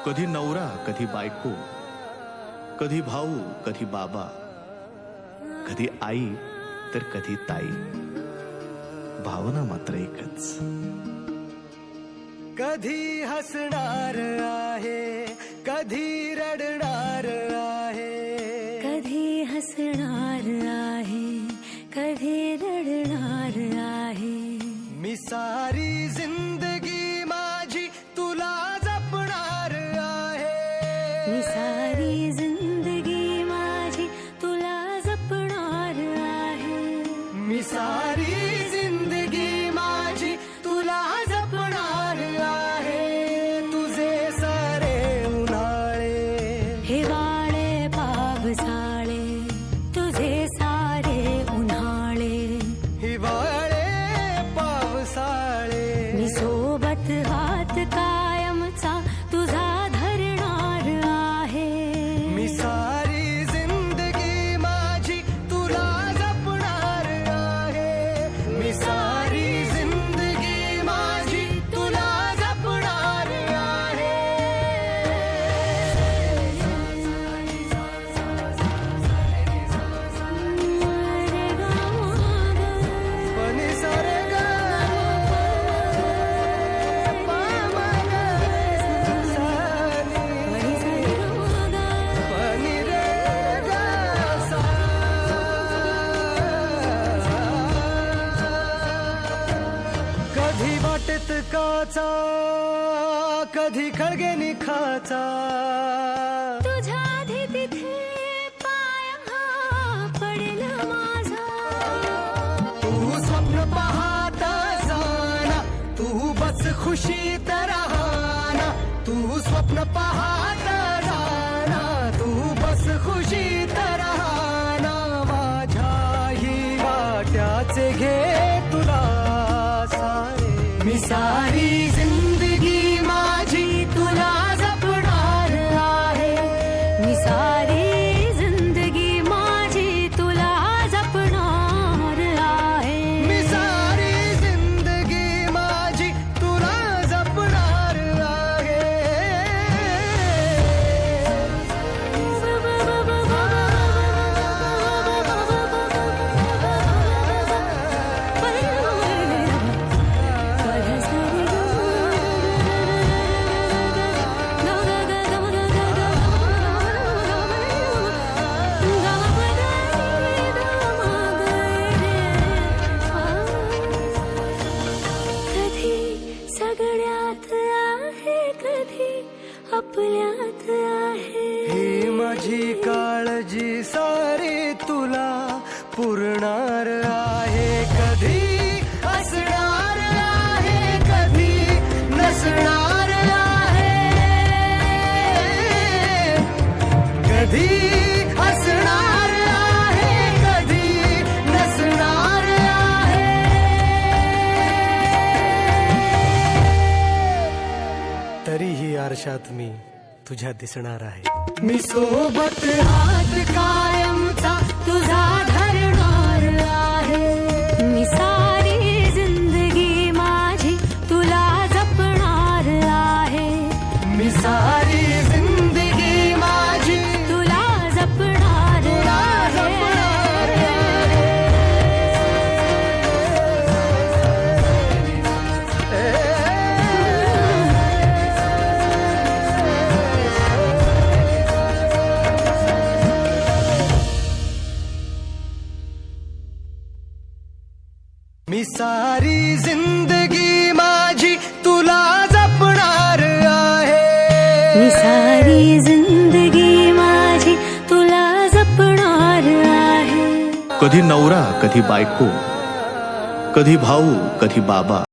कधी नवरा कधी बायको, कधी भाऊ कधी बाबा, कधी आई तर कधी ताई, भावना मात्र एकच. कधी हसणार आहे, कधी रडणार आहे, कधी हसणार आहे, कधी रडणार आहे. मी सारी जिंदगी माझी तुला जपणार आहे. मी सारी जिंदगी माझी तुला जपणार आहे. मी सारी जिंदगी माझी तुला जपणार आहे. तुझे सारे उन्हाळे, हिवाळे पावसाळे, तुझे सारे उन्हाळे, हिवाळे पावसाळे. मी सोबत हात कायमचा तुझा धरणार आहे. मी सारी जिंदगी माझी तुला जपणार आहे. मी सारी जिंदगी माझी तुला जपणार आहे. पनी सारे गा पा मा गा सानी पनी रे गा सा. कधी वाटेत काचा, कधी खळगे निखाचा. तुझ्या आधी तिथे पाय हा पडेल माझा. तू स्वप्न पाहता जाना, तू बस खुशीत राहना. तू स्वप्न पाहता जाना, तू बस खुशीत राहना. माझ्याही वाट्याचे घे तुला सारे. मी सारी जिंदगी माझी तुला जपणार आहे. मी सारी जिंदगी माझी तुला जपणार आहे. मी सारी जिंदगी माझी तुला जपणार आहे. कधी सगळ्यात आहे, कधी आपल्यात आहे. ही माझी काळजी सारी तुला पुरणार आहे. कधी असणार आहे, कधी नसणार आहे. कधी असणार आहे, कधी नसणार आहे. तरीही आरशात मी तुझ्या दिसणार आहे. मी सोबत हात कायमचा तुझा धरणार आहे. मी सारी जिंदगी माझी तुला जपणार आहे. मी सारी जिंदगी माझी तुला जपणार तुला आहे. जपणार मी सारी जिंदगी माझी तुला जपणार आहे. मी सारी जिंदगी माझी तुला जपणार आहे. कधी नवरा कधी बायको, कधी भाऊ कधी बाबा,